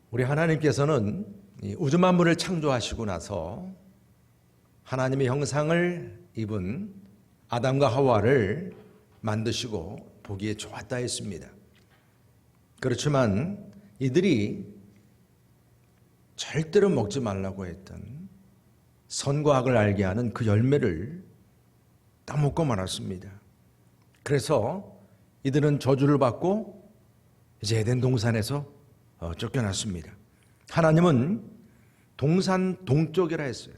우리 하나님께서는 이 우주 만물을 창조하시고 나서 하나님의 형상을 입은 아담과 하와를 만드시고 보기에 좋았다 했습니다. 그렇지만 이들이 절대로 먹지 말라고 했던 선과 악을 알게 하는 그 열매를 따먹고 말았습니다. 그래서 이들은 저주를 받고 이제 에덴 동산에서 쫓겨났습니다. 하나님은 동산 동쪽이라 했어요.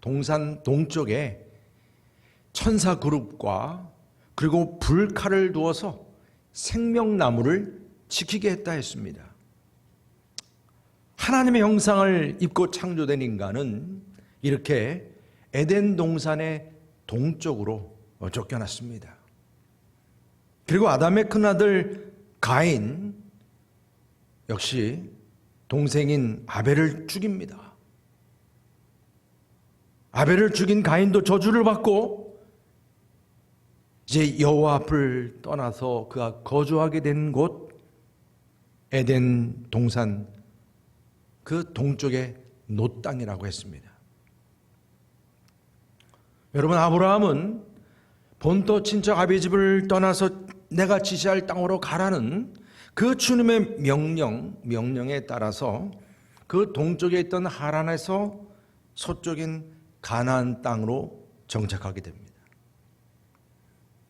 동산 동쪽에 천사 그룹과 그리고 불칼을 두어서 생명나무를 지키게 했다 했습니다. 하나님의 형상을 입고 창조된 인간은 이렇게 에덴 동산의 동쪽으로 쫓겨났습니다. 그리고 아담의 큰아들 가인 역시 동생인 아벨을 죽입니다. 아벨을 죽인 가인도 저주를 받고 이제 여호와 앞을 떠나서 그가 거주하게 된 곳 에덴 동산 그 동쪽의 놋 땅이라고 했습니다. 여러분, 아브라함은 본토 친척 아비 집을 떠나서 내가 지시할 땅으로 가라는 그 주님의 명령에 따라서 그 동쪽에 있던 하란에서 서쪽인 가나안 땅으로 정착하게 됩니다.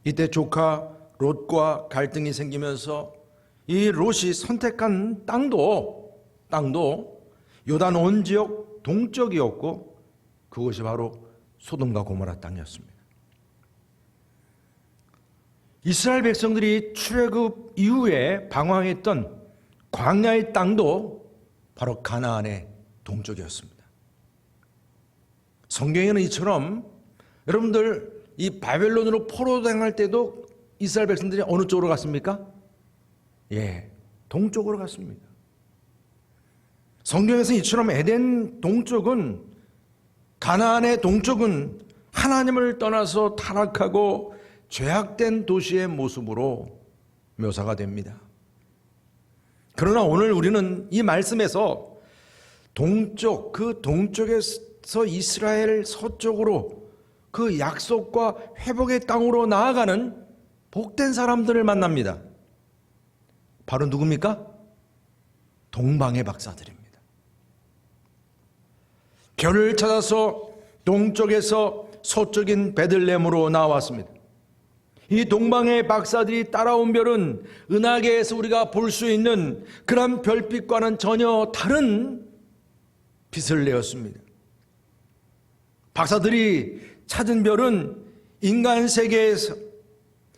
이때 조카 롯과 갈등이 생기면서 이 롯이 선택한 땅도 요단 온 지역 동쪽이었고 그것이 바로 소돔과 고모라 땅이었습니다. 이스라엘 백성들이 출애굽 이후에 방황했던 광야의 땅도 바로 가나안의 동쪽이었습니다. 성경에는 이처럼 여러분들 이 바벨론으로 포로당할 때도 이스라엘 백성들이 어느 쪽으로 갔습니까? 동쪽으로 갔습니다. 성경에서 이처럼 에덴 동쪽은 가나안의 동쪽은 하나님을 떠나서 타락하고 죄악된 도시의 모습으로 묘사가 됩니다. 그러나 오늘 우리는 이 말씀에서 동쪽, 그 동쪽에서 이스라엘 서쪽으로 그 약속과 회복의 땅으로 나아가는 복된 사람들을 만납니다. 바로 누굽니까? 동방의 박사들입니다. 별을 찾아서 동쪽에서 서쪽인 베들레헴으로 나왔습니다. 이 동방의 박사들이 따라온 별은 은하계에서 우리가 볼 수 있는 그런 별빛과는 전혀 다른 빛을 내었습니다. 박사들이 찾은 별은 인간 세계에서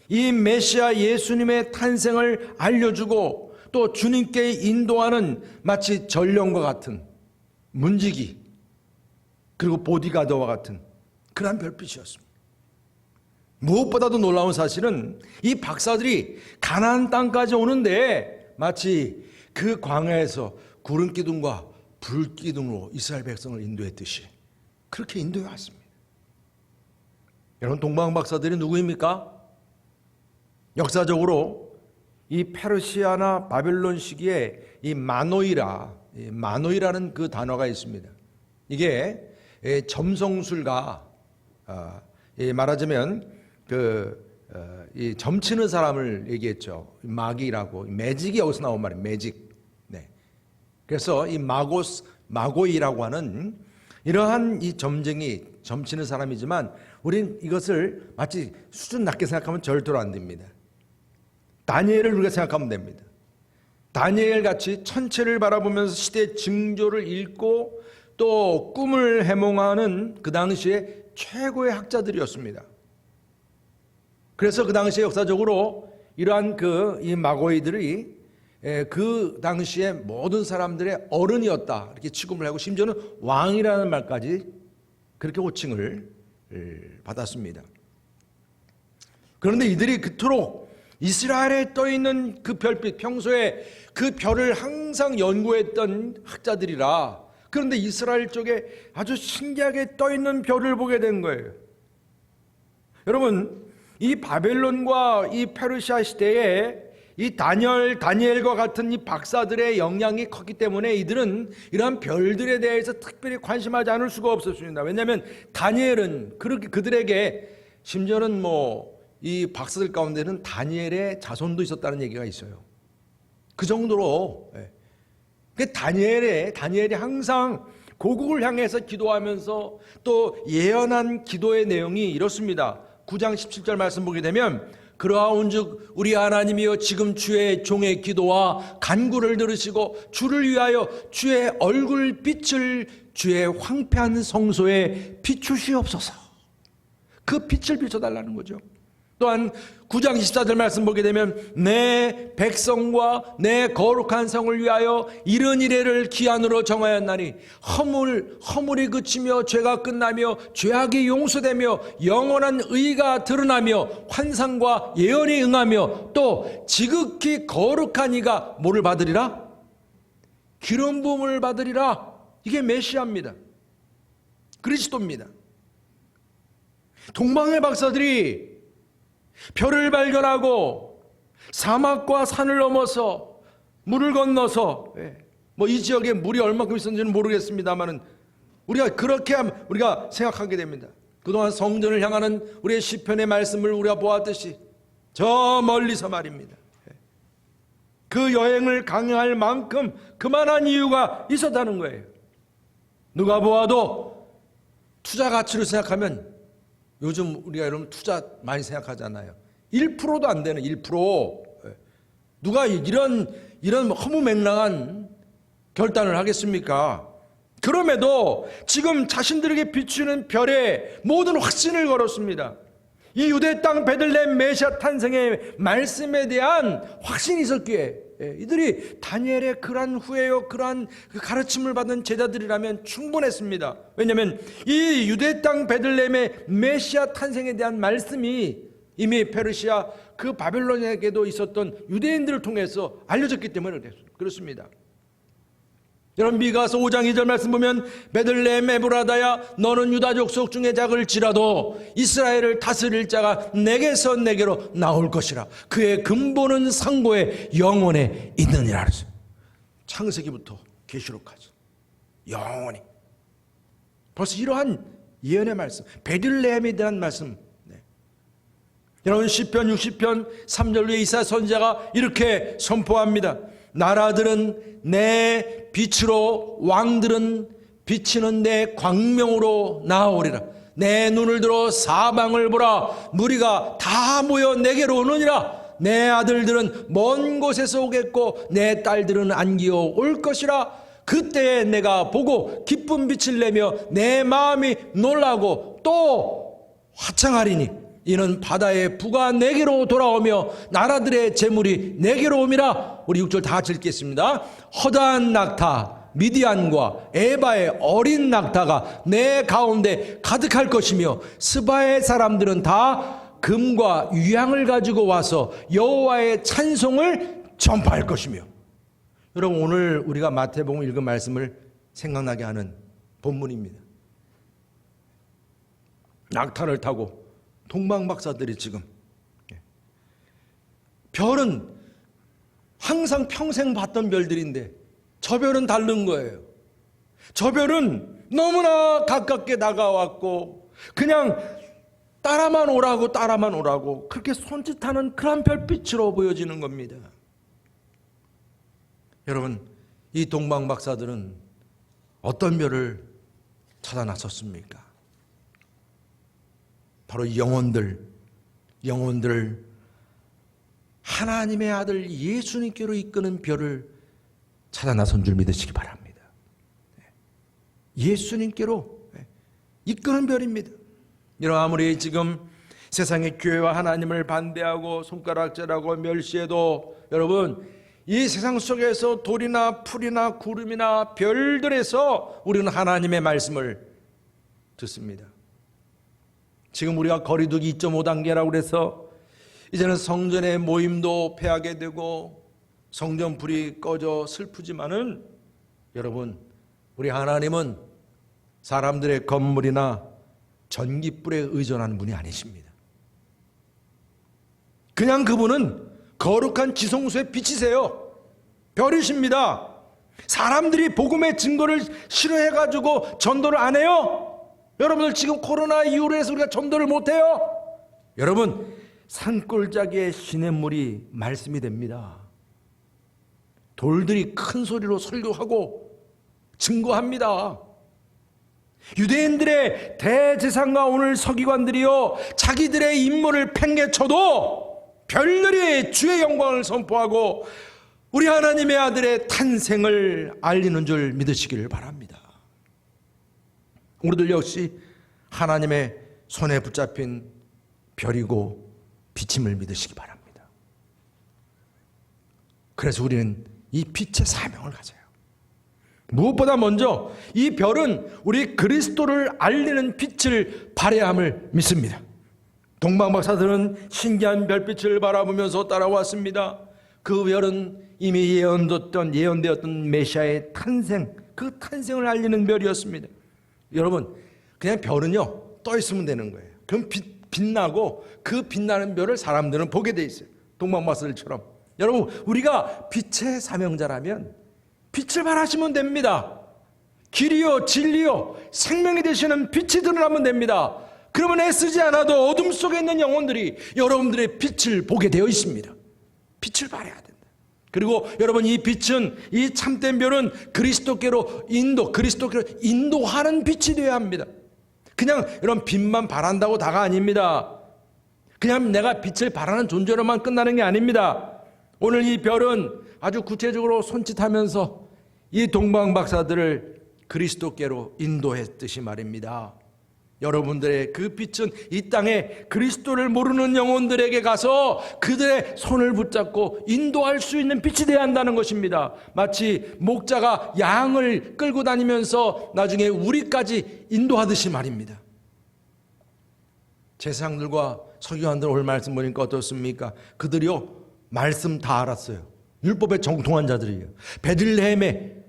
이 메시아 예수님의 탄생을 알려주고 또 주님께 인도하는 마치 전령과 같은 문지기 그리고 보디가드와 같은 그런 별빛이었습니다. 무엇보다도 놀라운 사실은 이 박사들이 가나안 땅까지 오는데 마치 그 광야에서 구름 기둥과 불 기둥으로 이스라엘 백성을 인도했듯이 그렇게 인도해 왔습니다. 여러분, 동방 박사들이 누구입니까? 역사적으로 이 페르시아나 바벨론 시기에 이 마노이라는 그 단어가 있습니다. 이게 점성술가, 말하자면 이 점치는 사람을 얘기했죠. 마기라고, 매직이 여기서 나온 말이에요. 매직. 네. 그래서 이 마고이라고 하는 이러한 이 점치는 사람이지만 우린 이것을 마치 수준 낮게 생각하면 절대로 안 됩니다. 다니엘을 우리가 생각하면 됩니다. 다니엘 같이 천체를 바라보면서 시대의 징조를 읽고 또 꿈을 해몽하는 그 당시에 최고의 학자들이었습니다. 그래서 그 당시에 역사적으로 이러한 이 마고이들이 그 당시에 모든 사람들의 어른이었다 이렇게 취급을 하고 심지어는 왕이라는 말까지 그렇게 호칭을 받았습니다. 그런데 이들이 그토록 이스라엘에 떠있는 그 별빛, 평소에 그 별을 항상 연구했던 학자들이라 그런데 이스라엘 쪽에 아주 신기하게 떠있는 별을 보게 된 거예요. 여러분, 이 바벨론과 이 페르시아 시대에 이 다니엘과 같은 이 박사들의 영향이 컸기 때문에 이들은 이러한 별들에 대해서 특별히 관심하지 않을 수가 없었습니다. 왜냐하면 다니엘은 그들에게 심지어는 이 박사들 가운데는 다니엘의 자손도 있었다는 얘기가 있어요. 그 정도로 다니엘이 항상 고국을 향해서 기도하면서 또 예언한 기도의 내용이 이렇습니다. 9장 17절 말씀 보게 되면 그러하온즉 우리 하나님이여 지금 주의 종의 기도와 간구를 들으시고 주를 위하여 주의 얼굴 빛을 주의 황폐한 성소에 비추시옵소서. 그 빛을 비춰달라는 거죠. 또한 9장 24절 말씀 보게 되면 내 백성과 내 거룩한 성을 위하여 이른 이래를 기한으로 정하였나니 허물이 그치며 죄가 끝나며 죄악이 용서되며 영원한 의가 드러나며 환상과 예언이 응하며 또 지극히 거룩한 이가 뭐를 받으리라? 기름 부음을 받으리라. 이게 메시아입니다. 그리스도입니다. 동방의 박사들이 별을 발견하고 사막과 산을 넘어서 물을 건너서 이 지역에 물이 얼마큼 있었는지는 모르겠습니다만은 우리가 그렇게 우리가 생각하게 됩니다. 그동안 성전을 향하는 우리의 시편의 말씀을 우리가 보았듯이 저 멀리서 말입니다. 그 여행을 강행할 만큼 그만한 이유가 있었다는 거예요. 누가 보아도 투자 가치로 생각하면 요즘 우리가 여러분 투자 많이 생각하잖아요. 1%도 안 되는 1%. 누가 이런 허무맹랑한 결단을 하겠습니까? 그럼에도 지금 자신들에게 비추는 별에 모든 확신을 걸었습니다. 이 유대 땅 베들레헴 메시아 탄생의 말씀에 대한 확신이 있었기에 이들이 다니엘의 그러한 후에요 그러한 가르침을 받은 제자들이라면 충분했습니다. 왜냐하면 이 유대 땅 베들레헴의 메시아 탄생에 대한 말씀이 이미 페르시아 그 바벨론에게도 있었던 유대인들을 통해서 알려졌기 때문에 그렇습니다. 여러분 미가서 5장 2절 말씀 보면 베들레헴 에브라다야 너는 유다 족속 중에 작을지라도 이스라엘을 다스릴 자가 내게서 내게로 나올 것이라 그의 근본은 상고에 영원에 있느니라 그랬어요. 창세기부터 계시록까지 영원히 벌써 이러한 예언의 말씀 베들레헴에 대한 말씀 여러분 시편 60편 3절 위에 이사야 선지자가 이렇게 선포합니다. 나라들은 내 빛으로 왕들은 비치는 내 광명으로 나아오리라. 내 눈을 들어 사방을 보라. 무리가 다 모여 내게로 오느니라. 내 아들들은 먼 곳에서 오겠고 내 딸들은 안기어 올 것이라. 그때에 내가 보고 기쁜 빛을 내며 내 마음이 놀라고 또 화창하리니 이는 바다의 부가 내게로 돌아오며 나라들의 재물이 내게로 옴이라. 우리 6절 다 같이 읽겠습니다. 허다한 낙타 미디안과 에바의 어린 낙타가 내 가운데 가득할 것이며 스바의 사람들은 다 금과 유향을 가지고 와서 여호와의 찬송을 전파할 것이며. 여러분 오늘 우리가 마태복음 읽은 말씀을 생각나게 하는 본문입니다. 낙타를 타고 동방박사들이 지금 별은 항상 평생 봤던 별들인데 저 별은 다른 거예요. 저 별은 너무나 가깝게 다가왔고 그냥 따라만 오라고 그렇게 손짓하는 그런 별빛으로 보여지는 겁니다. 여러분 이 동방박사들은 어떤 별을 찾아 나섰습니까? 바로 영혼들 하나님의 아들 예수님께로 이끄는 별을 찾아 나선 줄 믿으시기 바랍니다. 예수님께로 이끄는 별입니다. 여러분 아무리 지금 세상의 교회와 하나님을 반대하고 손가락질하고 멸시해도 여러분 이 세상 속에서 돌이나 풀이나 구름이나 별들에서 우리는 하나님의 말씀을 듣습니다. 지금 우리가 거리두기 2.5단계라고 그래서 이제는 성전의 모임도 폐하게 되고 성전 불이 꺼져 슬프지만은 여러분 우리 하나님은 사람들의 건물이나 전기불에 의존하는 분이 아니십니다. 그냥 그분은 거룩한 지성소의 빛이세요. 별이십니다. 사람들이 복음의 증거를 싫어해가지고 전도를 안 해요? 여러분들 지금 코로나 이후로 해서 우리가 전도를 못해요? 여러분, 산골짜기에 시냇물이 말씀이 됩니다. 돌들이 큰 소리로 설교하고 증거합니다. 유대인들의 대제사장과 오늘 서기관들이요, 자기들의 임무를 팽개쳐도 별들이 주의 영광을 선포하고 우리 하나님의 아들의 탄생을 알리는 줄 믿으시기를 바랍니다. 우리들 역시 하나님의 손에 붙잡힌 별이고 빛임을 믿으시기 바랍니다. 그래서 우리는 이 빛의 사명을 가져요. 무엇보다 먼저 이 별은 우리 그리스도를 알리는 빛을 발해함을 믿습니다. 동방박사들은 신기한 별빛을 바라보면서 따라왔습니다. 그 별은 이미 예언되었던 메시아의 탄생, 그 탄생을 알리는 별이었습니다. 여러분, 그냥 별은요 떠 있으면 되는 거예요. 그럼 빛나고 그 빛나는 별을 사람들은 보게 돼 있어요. 동방박사들처럼. 여러분, 우리가 빛의 사명자라면 빛을 발하시면 됩니다. 길이요 진리요 생명이 되시는 빛이 드러나면 됩니다. 그러면 애쓰지 않아도 어둠 속에 있는 영혼들이 여러분들의 빛을 보게 되어 있습니다. 빛을 발해야 된다. 그리고 여러분, 이 빛은, 이 참된 별은 그리스도께로 인도하는 빛이 되어야 합니다. 그냥 이런 빛만 발한다고 다가 아닙니다. 그냥 내가 빛을 발하는 존재로만 끝나는 게 아닙니다. 오늘 이 별은 아주 구체적으로 손짓하면서 이 동방박사들을 그리스도께로 인도했듯이 말입니다. 여러분들의 그 빛은 이 땅에 그리스도를 모르는 영혼들에게 가서 그들의 손을 붙잡고 인도할 수 있는 빛이 되어야 한다는 것입니다. 마치 목자가 양을 끌고 다니면서 나중에 우리까지 인도하듯이 말입니다. 제사장들과 서기관들 오늘 말씀 보니까 어떻습니까? 그들이요 말씀 다 알았어요. 율법에 정통한 자들이에요. 베들레헴에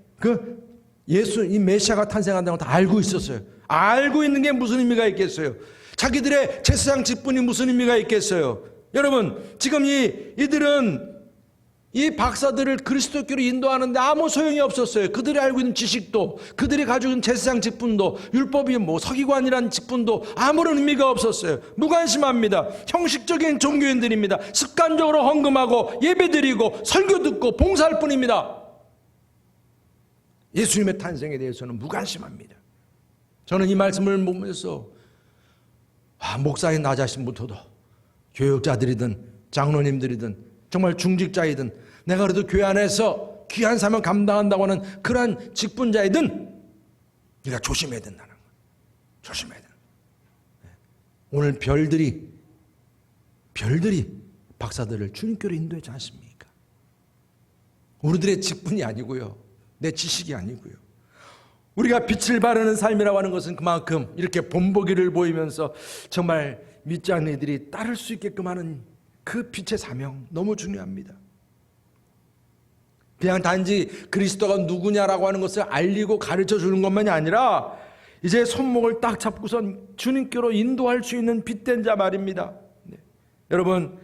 이 메시아가 탄생한다는 걸 다 알고 있었어요. 알고 있는 게 무슨 의미가 있겠어요? 자기들의 제사장 직분이 무슨 의미가 있겠어요? 여러분, 지금 이들은 이 박사들을 그리스도께로 인도하는데 아무 소용이 없었어요. 그들이 알고 있는 지식도, 그들이 가지고 있는 제사장 직분도, 율법이 서기관이라는 직분도 아무런 의미가 없었어요. 무관심합니다. 형식적인 종교인들입니다. 습관적으로 헌금하고 예배드리고 설교 듣고 봉사할 뿐입니다. 예수님의 탄생에 대해서는 무관심합니다. 저는 이 말씀을 보면서 목사인 나 자신부터도 교역자들이든 장로님들이든 정말 중직자이든 내가 그래도 교회 안에서 귀한 사명 감당한다고 하는 그러한 직분자이든 우리가 조심해야 된다는 거예요. 조심해야 된다. 오늘 별들이 박사들을 주님께로 인도하지 않습니까? 우리들의 직분이 아니고요, 내 지식이 아니고요, 우리가 빛을 바르는 삶이라고 하는 것은 그만큼 이렇게 본보기를 보이면서 정말 믿지 않는 이들이 따를 수 있게끔 하는 그 빛의 사명, 너무 중요합니다. 그냥 단지 그리스도가 누구냐라고 하는 것을 알리고 가르쳐 주는 것만이 아니라 이제 손목을 딱 잡고선 주님께로 인도할 수 있는 빛된 자 말입니다. 네. 여러분,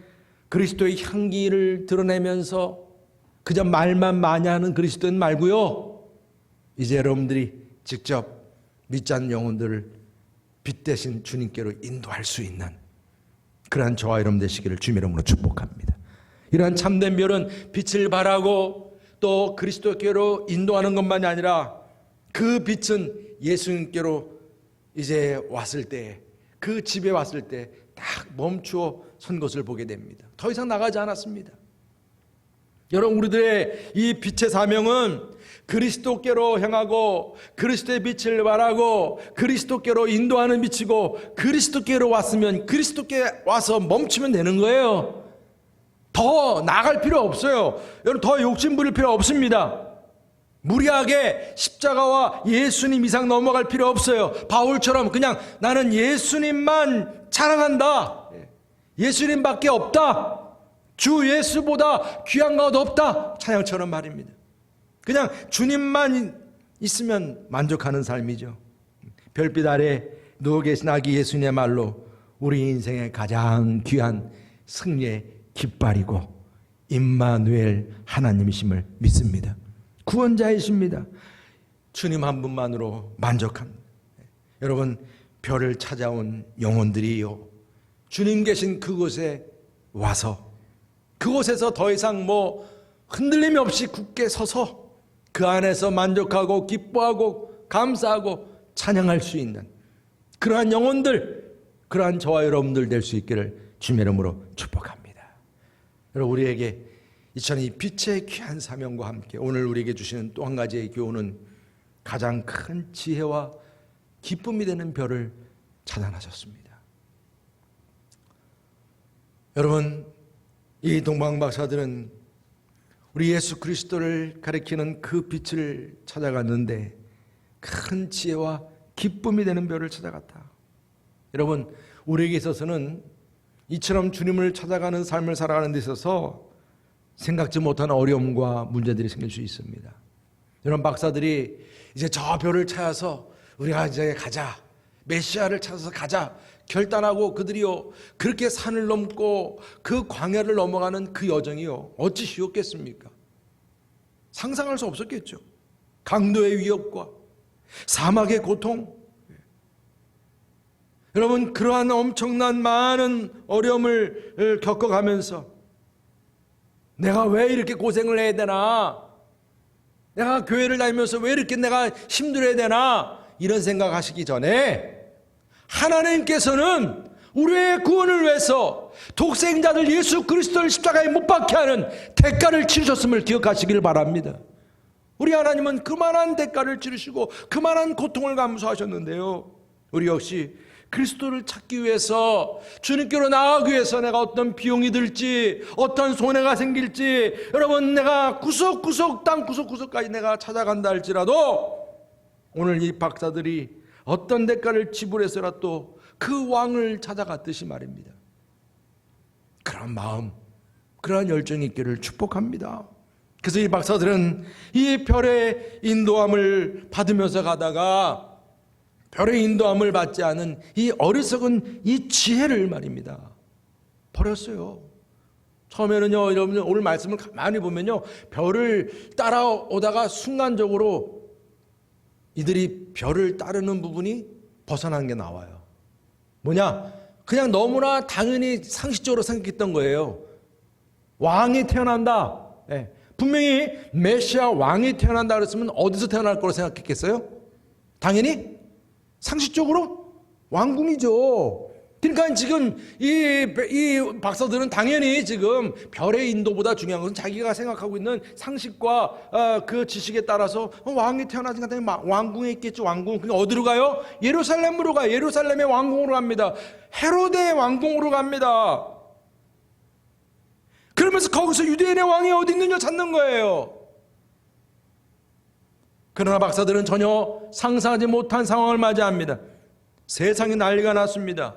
그리스도의 향기를 드러내면서 그저 말만 많이 하는 그리스도인 말고요, 이제 여러분들이 직접 믿지 않는 영혼들을 빛 대신 주님께로 인도할 수 있는 그러한 저와 여러분 되시기를 주님의 이름으로 축복합니다. 이러한 참된 별은 빛을 발하고 또 그리스도께로 인도하는 것만이 아니라 그 빛은 예수님께로 이제 왔을 때, 그 집에 왔을 때 딱 멈추어 선 것을 보게 됩니다. 더 이상 나가지 않았습니다. 여러분, 우리들의 이 빛의 사명은 그리스도께로 향하고 그리스도의 빛을 발하고 그리스도께로 인도하는 빛이고, 그리스도께로 왔으면 그리스도께 와서 멈추면 되는 거예요. 더 나갈 필요 없어요. 여러분, 더 욕심 부릴 필요 없습니다. 무리하게 십자가와 예수님 이상 넘어갈 필요 없어요. 바울처럼 그냥 나는 예수님만 자랑한다, 예수님밖에 없다, 주 예수보다 귀한 것 없다, 찬양처럼 말입니다. 그냥 주님만 있으면 만족하는 삶이죠. 별빛 아래 누워 계신 아기 예수님의 말로 우리 인생의 가장 귀한 승리의 깃발이고 임마누엘 하나님이심을 믿습니다. 구원자이십니다. 주님 한 분만으로 만족합니다. 여러분, 별을 찾아온 영혼들이요, 주님 계신 그곳에 와서 그곳에서 더 이상 흔들림 없이 굳게 서서 그 안에서 만족하고 기뻐하고 감사하고 찬양할 수 있는 그러한 영혼들, 그러한 저와 여러분들 될 수 있기를 주님의 이름으로 축복합니다. 여러분, 우리에게 이 빛의 귀한 사명과 함께 오늘 우리에게 주시는 또 한 가지의 교훈은 가장 큰 지혜와 기쁨이 되는 별을 찾아나셨습니다. 여러분, 이 동방박사들은 우리 예수 그리스도를 가리키는 그 빛을 찾아갔는데 큰 지혜와 기쁨이 되는 별을 찾아갔다. 여러분, 우리에게 있어서는 이처럼 주님을 찾아가는 삶을 살아가는 데 있어서 생각지 못한 어려움과 문제들이 생길 수 있습니다. 이런 박사들이 이제 저 별을 찾아서 우리가 이제 가자, 메시아를 찾아서 가자 결단하고 그들이요, 그렇게 산을 넘고 그 광야를 넘어가는 그 여정이요, 어찌 쉬웠겠습니까? 상상할 수 없었겠죠. 강도의 위협과 사막의 고통, 여러분, 그러한 엄청난 많은 어려움을 겪어가면서 내가 왜 이렇게 고생을 해야 되나, 내가 교회를 다니면서 왜 이렇게 내가 힘들어야 되나, 이런 생각하시기 전에 하나님께서는 우리의 구원을 위해서 독생자들 예수 그리스도를 십자가에 못 박게 하는 대가를 치르셨음을 기억하시길 바랍니다. 우리 하나님은 그만한 대가를 치르시고 그만한 고통을 감수하셨는데요, 우리 역시 그리스도를 찾기 위해서, 주님께로 나아가기 위해서 내가 어떤 비용이 들지, 어떤 손해가 생길지, 여러분, 내가 구석구석 땅 구석구석까지 내가 찾아간다 할지라도 오늘 이 박사들이 어떤 대가를 지불해서라도 그 왕을 찾아갔듯이 말입니다. 그런 마음, 그러한 열정이 있기를 축복합니다. 그래서 이 박사들은 이 별의 인도함을 받으면서 가다가 별의 인도함을 받지 않은 이 어리석은 이 지혜를 말입니다, 버렸어요. 처음에는요, 여러분 오늘 말씀을 가만히 보면요, 별을 따라오다가 순간적으로 이들이 별을 따르는 부분이 벗어난 게 나와요. 뭐냐? 그냥 너무나 당연히 상식적으로 생각했던 거예요. 왕이 태어난다. 네. 분명히 메시아 왕이 태어난다 그랬으면 어디서 태어날 거라고 생각했겠어요? 당연히 상식적으로 왕궁이죠. 그러니까 지금 이 박사들은 당연히 지금 별의 인도보다 중요한 것은 자기가 생각하고 있는 상식과 그 지식에 따라서 왕이 태어나니까 왕궁에 있겠죠. 왕궁. 그러니까 어디로 가요? 예루살렘으로 가요. 예루살렘의 왕궁으로 갑니다. 헤로데의 왕궁으로 갑니다. 그러면서 거기서 유대인의 왕이 어디 있느냐 찾는 거예요. 그러나 박사들은 전혀 상상하지 못한 상황을 맞이합니다. 세상에 난리가 났습니다.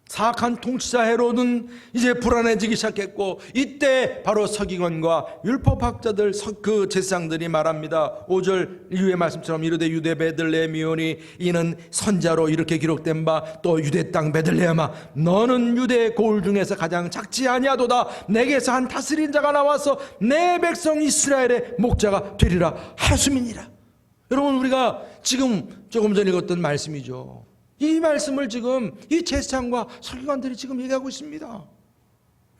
사악한 통치자 헤롯은 이제 불안해지기 시작했고, 이때 바로 서기관과 율법학자들, 그 제사장들이 말합니다. 5절 이후의 말씀처럼 이르되 유대 베들레헴이오니 이는 선자로 이렇게 기록된 바 또 유대 땅 베들레헴아 너는 유대 고을 중에서 가장 작지 아니하도다. 내게서 한 다스린 자가 나와서 내 백성 이스라엘의 목자가 되리라 하였음이니라. 여러분, 우리가 지금 조금 전에 읽었던 말씀이죠. 이 말씀을 지금 이 제사장과 서기관들이 지금 얘기하고 있습니다.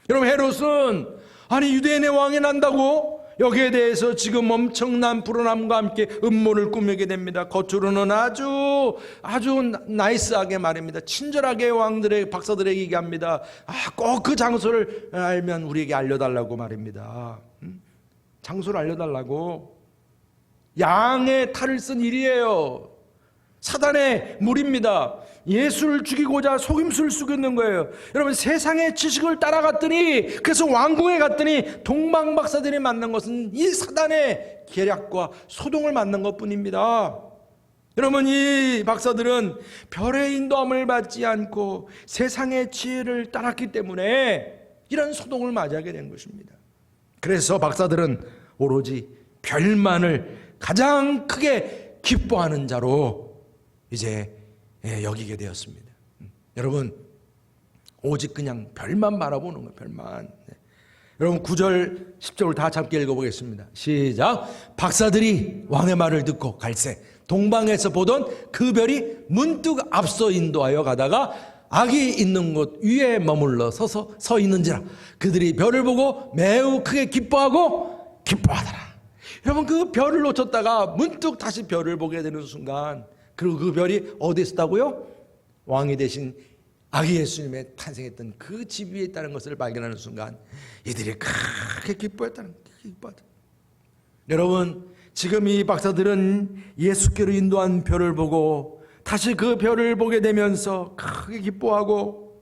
여러분, 헤롯은 아니 유대인의 왕이 난다고 여기에 대해서 지금 엄청난 불안함과 함께 음모를 꾸미게 됩니다. 겉으로는 아주 나이스하게 말입니다. 친절하게 왕들의 박사들에게 얘기합니다. 꼭 그 장소를 알면 우리에게 알려달라고 말입니다. 장소를 알려달라고. 양의 탈을 쓴 일이에요. 사단의 물입니다. 예수를 죽이고자 속임수를 쓰고 있는 거예요. 여러분, 세상의 지식을 따라갔더니, 그래서 왕궁에 갔더니 동방박사들이 만난 것은 이 사단의 계략과 소동을 만난 것뿐입니다. 여러분, 이 박사들은 별의 인도함을 받지 않고 세상의 지혜를 따랐기 때문에 이런 소동을 맞이하게 된 것입니다. 그래서 박사들은 오로지 별만을 가장 크게 기뻐하는 자로 이제 여기게 되었습니다. 여러분, 오직 그냥 별만 바라보는 거예요. 별만. 여러분 9절 10절을 다 함께 읽어보겠습니다. 시작. 박사들이 왕의 말을 듣고 갈새 동방에서 보던 그 별이 문득 앞서 인도하여 가다가 악이 있는 곳 위에 머물러 서 있는지라 그들이 별을 보고 매우 크게 기뻐하더라. 여러분 그 별을 놓쳤다가 문득 다시 별을 보게 되는 순간, 그리고 그 별이 어디에 있었다고요? 왕이 되신 아기 예수님의 탄생했던 그 집 위에 있다는 것을 발견하는 순간 이들이 크게 기뻐했다는 거예요. 여러분 지금 이 박사들은 예수께로 인도한 별을 보고 다시 그 별을 보게 되면서 크게 기뻐하고,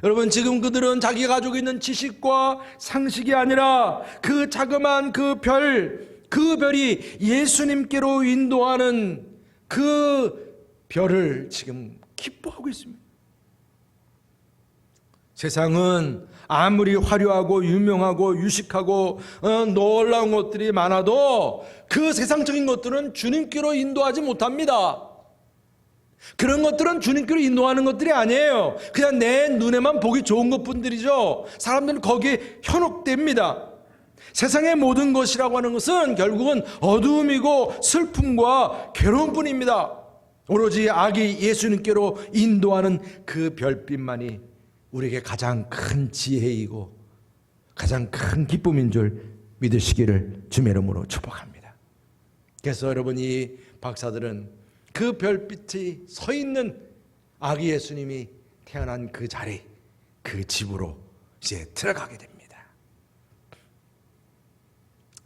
여러분 지금 그들은 자기가 가지고 있는 지식과 상식이 아니라 그 자그마한 그 별이 예수님께로 인도하는 그 별을 지금 기뻐하고 있습니다. 세상은 아무리 화려하고 유명하고 유식하고 놀라운 것들이 많아도 그 세상적인 것들은 주님께로 인도하지 못합니다. 그런 것들은 주님께로 인도하는 것들이 아니에요. 그냥 내 눈에만 보기 좋은 것뿐들이죠. 사람들은 거기에 현혹됩니다. 세상의 모든 것이라고 하는 것은 결국은 어두움이고 슬픔과 괴로움뿐입니다. 오로지 아기 예수님께로 인도하는 그 별빛만이 우리에게 가장 큰 지혜이고 가장 큰 기쁨인 줄 믿으시기를 주의 이름으로 축복합니다. 그래서 여러분 이 박사들은 그 별빛이 서 있는 아기 예수님이 태어난 그 자리, 그 집으로 이제 들어가게 됩니다.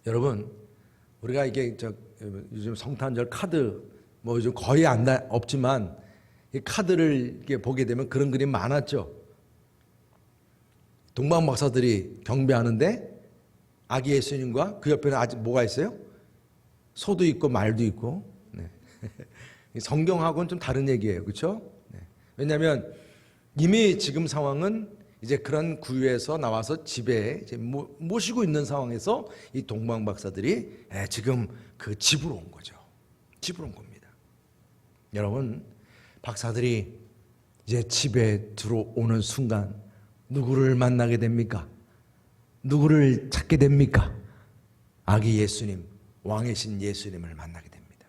여러분 우리가 이게 요즘 성탄절 카드 요즘 거의 없지만 이 카드를 이렇게 보게 되면 그런 그림 많았죠. 동방 박사들이 경배하는데 아기 예수님과 그 옆에는 아직 뭐가 있어요? 소도 있고 말도 있고. 네. 성경하고는 좀 다른 얘기예요, 그렇죠? 네. 왜냐하면 이미 지금 상황은 이제 그런 구유에서 나와서 집에 이제 모시고 있는 상황에서 이 동방 박사들이 지금 그 집으로 온 거죠. 집으로 온 겁니다. 여러분 박사들이 이제 집에 들어오는 순간 누구를 만나게 됩니까? 누구를 찾게 됩니까? 아기 예수님, 왕이신 예수님을 만나게 됩니다.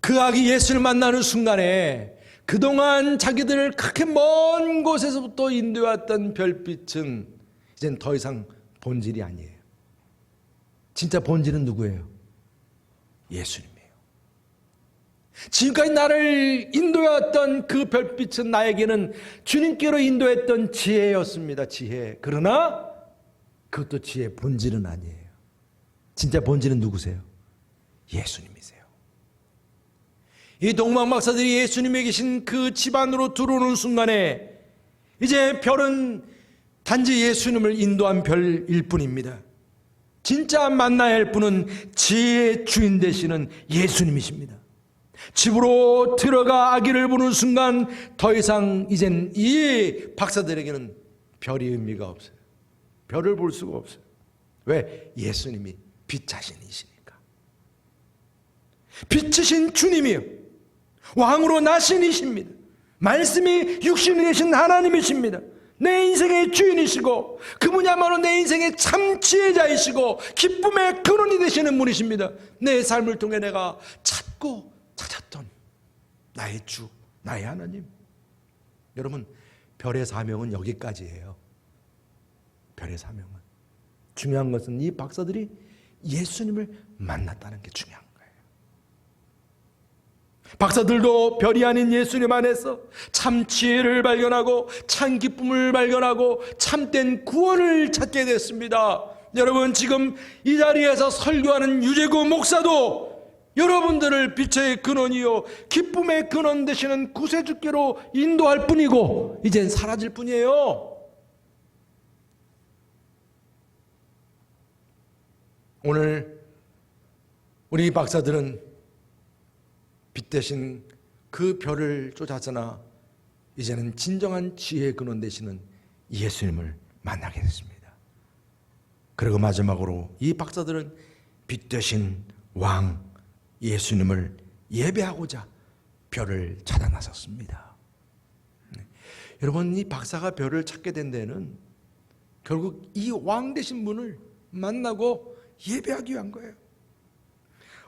그 아기 예수를 만나는 순간에 그동안 자기들을 그렇게 먼 곳에서부터 인도해왔던 별빛은 이젠 더 이상 본질이 아니에요. 진짜 본질은 누구예요? 예수님이에요. 지금까지 나를 인도해왔던 그 별빛은 나에게는 주님께로 인도했던 지혜였습니다. 지혜. 그러나 그것도 지혜의 본질은 아니에요. 진짜 본질은 누구세요? 예수님이세요. 이 동방 박사들이 예수님이 계신 그 집 안으로 들어오는 순간에 이제 별은 단지 예수님을 인도한 별일 뿐입니다. 진짜 만나야 할 분은 지혜의 주인 되시는 예수님이십니다. 집으로 들어가 아기를 보는 순간 더 이상 이젠 이 박사들에게는 별이 의미가 없어요. 별을 볼 수가 없어요. 왜? 예수님이 빛 자신이시니까. 빛이신 주님이요, 왕으로 나신 이십니다. 말씀이 육신이 되신 하나님이십니다. 내 인생의 주인이시고 그분야말로 내 인생의 참 지혜자이시고 기쁨의 근원이 되시는 분이십니다. 내 삶을 통해 내가 찾았던 나의 주, 나의 하나님. 여러분 별의 사명은 여기까지예요. 별의 사명은. 중요한 것은 이 박사들이 예수님을 만났다는 게 중요한 거예요. 박사들도 별이 아닌 예수님 안에서 참 지혜를 발견하고 참 기쁨을 발견하고 참된 구원을 찾게 됐습니다. 여러분 지금 이 자리에서 설교하는 유재구 목사도 여러분들을 빛의 근원이요 기쁨의 근원 되시는 구세주께로 인도할 뿐이고 이젠 사라질 뿐이에요. 오늘 우리 박사들은 빛 대신 그 별을 쫓았으나 이제는 진정한 지혜의 근원 되시는 예수님을 만나게 됐습니다. 그리고 마지막으로 이 박사들은 빛 대신 왕 예수님을 예배하고자 별을 찾아 나섰습니다. 여러분, 이 박사가 별을 찾게 된 데는 결국 이 왕 되신 분을 만나고 예배하기 위한 거예요.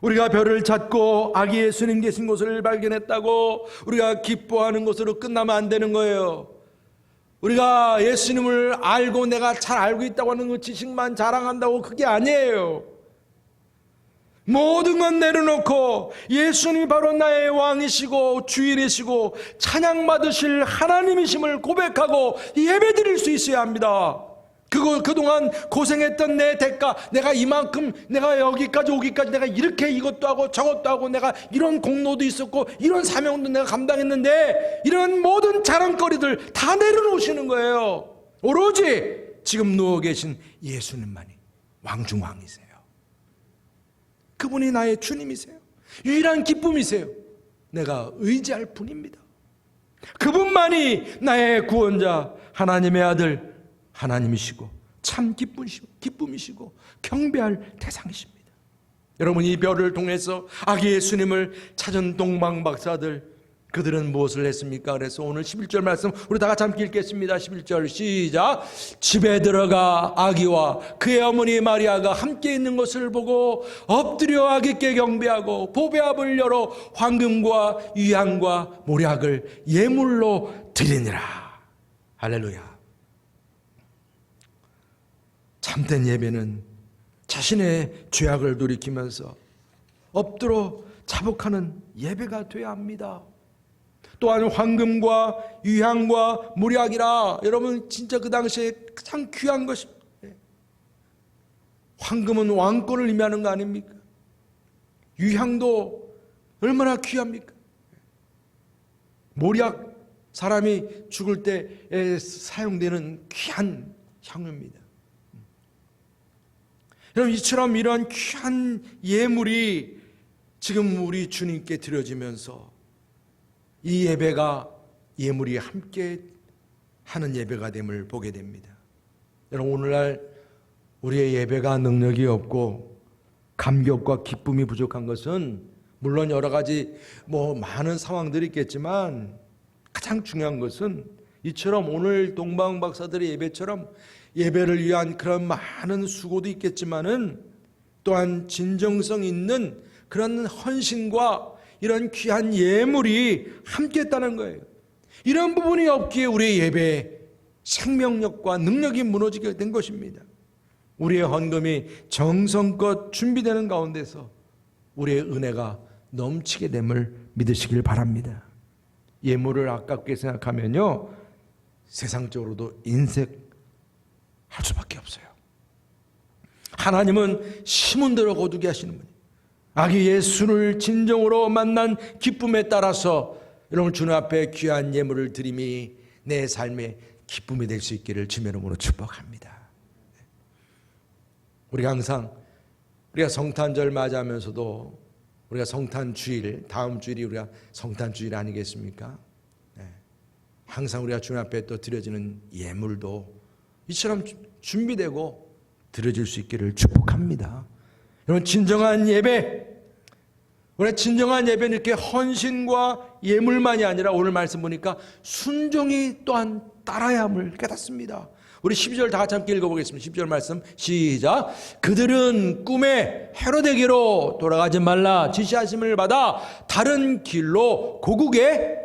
우리가 별을 찾고 아기 예수님 계신 곳을 발견했다고 우리가 기뻐하는 것으로 끝나면 안 되는 거예요. 우리가 예수님을 알고 내가 잘 알고 있다고 하는 그 지식만 자랑한다고 그게 아니에요. 모든 건 내려놓고 예수님이 바로 나의 왕이시고 주인이시고 찬양받으실 하나님이심을 고백하고 예배드릴 수 있어야 합니다. 그동안 고생했던 내 대가, 내가 이만큼, 내가 여기까지 오기까지 내가 이렇게 이것도 하고 저것도 하고 내가 이런 공로도 있었고 이런 사명도 내가 감당했는데 이런 모든 자랑거리들 다 내려놓으시는 거예요. 오로지 지금 누워 계신 예수님만이 왕중왕이세요. 그분이 나의 주님이세요. 유일한 기쁨이세요. 내가 의지할 분입니다. 그분만이 나의 구원자, 하나님의 아들, 하나님이시고 참 기쁨이시고 경배할 대상이십니다. 여러분, 이 별을 통해서 아기 예수님을 찾은 동방박사들, 그들은 무엇을 했습니까? 그래서 오늘 11절 말씀 우리 다 같이 함께 읽겠습니다. 11절 시작. 집에 들어가 아기와 그의 어머니 마리아가 함께 있는 것을 보고 엎드려 아기께 경배하고 보배압을 열어 황금과 유향과 모략을 예물로 드리니라. 할렐루야. 참된 예배는 자신의 죄악을 돌이키면서 엎드려 자복하는 예배가 되어야 합니다. 또한 황금과 유향과 모략이라, 여러분 진짜 그 당시에 가장 귀한 것입니다. 황금은 왕권을 의미하는 거 아닙니까? 유향도 얼마나 귀합니까? 모략, 사람이 죽을 때 사용되는 귀한 향유입니다. 여러분, 이처럼 이러한 귀한 예물이 지금 우리 주님께 드려지면서 이 예배가 예물이 함께 하는 예배가 됨을 보게 됩니다. 여러분, 오늘날 우리의 예배가 능력이 없고 감격과 기쁨이 부족한 것은 물론 여러 가지 많은 상황들이 있겠지만 가장 중요한 것은 이처럼 오늘 동방 박사들의 예배처럼 예배를 위한 그런 많은 수고도 있겠지만은 또한 진정성 있는 그런 헌신과 이런 귀한 예물이 함께 했다는 거예요. 이런 부분이 없기에 우리의 예배의 생명력과 능력이 무너지게 된 것입니다. 우리의 헌금이 정성껏 준비되는 가운데서 우리의 은혜가 넘치게 됨을 믿으시길 바랍니다. 예물을 아깝게 생각하면요, 세상적으로도 인색할 수밖에 없어요. 하나님은 심은 대로 거두게 하시는 분이에요. 아기 예수를 진정으로 만난 기쁨에 따라서 여러분, 주님 앞에 귀한 예물을 드림이 내 삶의 기쁨이 될 수 있기를 주의 이름으로 축복합니다. 우리가 항상 우리가 성탄절 맞이하면서도 우리가 성탄주일, 다음 주일이 우리가 성탄주일 아니겠습니까? 항상 우리가 주님 앞에 또 드려지는 예물도 이처럼 준비되고 드려질 수 있기를 축복합니다. 여러분, 진정한 예배, 우리 진정한 예배는 이렇게 헌신과 예물만이 아니라 오늘 말씀 보니까 순종이 또한 따라야 함을 깨닫습니다. 우리 12절 다 같이 함께 읽어보겠습니다. 12절 말씀 시작. 그들은 꿈에 헤로데게로 돌아가지 말라 지시하심을 받아 다른 길로 고국에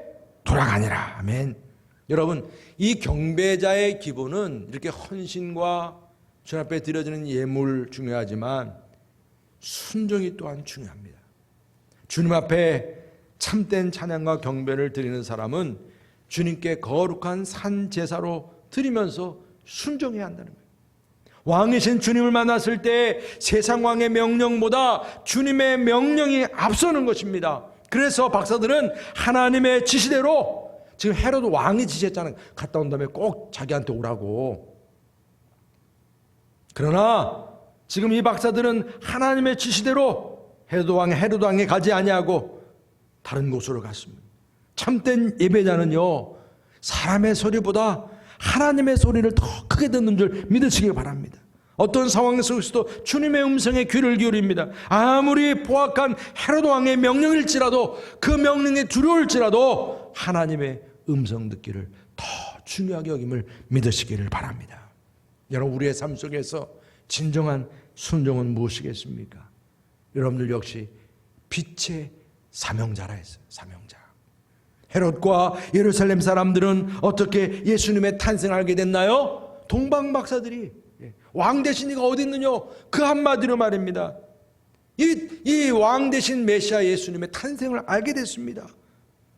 돌아가니라. 아멘. 여러분, 이 경배자의 기본은 이렇게 헌신과 주님 앞에 드려지는 예물 중요하지만 순종이 또한 중요합니다. 주님 앞에 참된 찬양과 경배를 드리는 사람은 주님께 거룩한 산 제사로 드리면서 순종해야 한다는 거예요. 왕이신 주님을 만났을 때 세상 왕의 명령보다 주님의 명령이 앞서는 것입니다. 그래서 박사들은 하나님의 지시대로, 지금 헤로드 왕이 지시했잖아요. 갔다 온 다음에 꼭 자기한테 오라고. 그러나 지금 이 박사들은 하나님의 지시대로 헤로드 왕에 가지 아니하고 다른 곳으로 갔습니다. 참된 예배자는요, 사람의 소리보다 하나님의 소리를 더 크게 듣는 줄 믿으시기 바랍니다. 어떤 상황 속에서도 주님의 음성에 귀를 기울입니다. 아무리 포악한 헤로드 왕의 명령일지라도, 그 명령에 두려울지라도 하나님의 음성 듣기를 더 중요하게 여김을 믿으시기를 바랍니다. 여러분, 우리의 삶 속에서 진정한 순종은 무엇이겠습니까? 여러분들 역시 빛의 사명자라 했어요. 사명자. 헤롯과 예루살렘 사람들은 어떻게 예수님의 탄생을 알게 됐나요? 동방박사들이 왕 되신 이가 어디 있느냐, 그 한마디로 말입니다. 이 왕 되신 메시아 예수님의 탄생을 알게 됐습니다.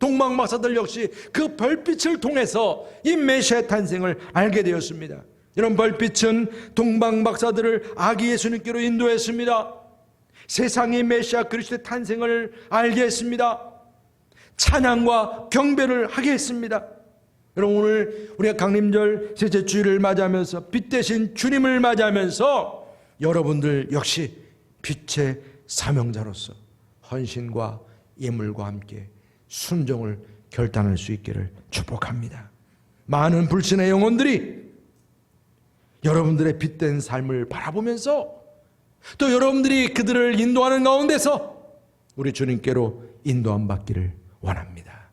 동방박사들 역시 그 별빛을 통해서 이 메시아의 탄생을 알게 되었습니다. 이런 별빛은 동방박사들을 아기 예수님께로 인도했습니다. 세상이 메시아 그리스도의 탄생을 알게 했습니다. 찬양과 경배를 하게 했습니다. 여러분, 오늘 우리가 강림절 셋째 주일을 맞이하면서 빛 대신 주님을 맞이하면서 여러분들 역시 빛의 사명자로서 헌신과 예물과 함께 순종을 결단할 수 있기를 축복합니다. 많은 불신의 영혼들이 여러분들의 빛된 삶을 바라보면서 또 여러분들이 그들을 인도하는 가운데서 우리 주님께로 인도함 받기를 원합니다.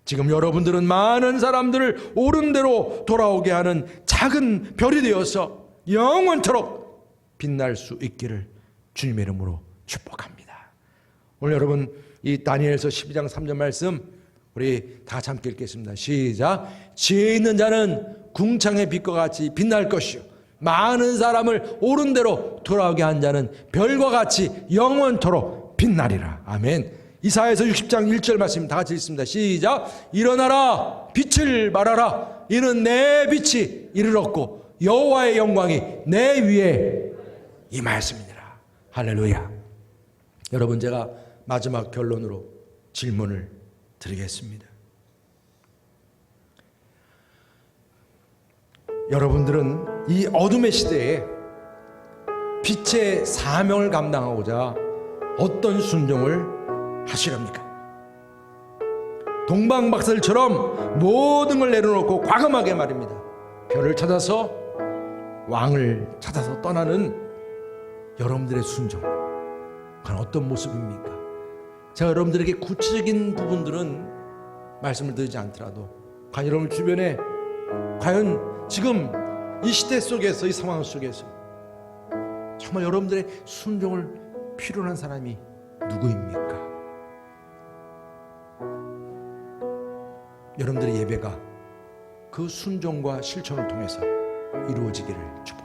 지금 여러분들은 많은 사람들을 옳은 대로 돌아오게 하는 작은 별이 되어서 영원토록 빛날 수 있기를 주님의 이름으로 축복합니다. 오늘 여러분, 이 다니엘서 12장 3절 말씀 우리 다 같이 함께 읽겠습니다. 시작. 지혜 있는 자는 궁창의 빛과 같이 빛날 것이요, 많은 사람을 옳은 대로 돌아오게 한 자는 별과 같이 영원토록 빛나리라. 아멘. 이사야서 60장 1절 말씀 다 같이 읽습니다. 시작. 일어나라, 빛을 발하라. 이는 내 빛이 이르렀고 여호와의 영광이 내 위에 임하였음이니라. 할렐루야. 여러분, 제가 마지막 결론으로 질문을 드리겠습니다. 여러분들은 이 어둠의 시대에 빛의 사명을 감당하고자 어떤 순종을 하시렵니까? 동방박사들처럼 모든 걸 내려놓고 과감하게 말입니다. 별을 찾아서, 왕을 찾아서 떠나는 여러분들의 순종, 그건 어떤 모습입니까? 제가 여러분들에게 구체적인 부분들은 말씀을 드리지 않더라도 과연 여러분 주변에 과연 지금 이 시대 속에서, 이 상황 속에서 정말 여러분들의 순종을 필요로 한 사람이 누구입니까? 여러분들의 예배가 그 순종과 실천을 통해서 이루어지기를 축복합니다.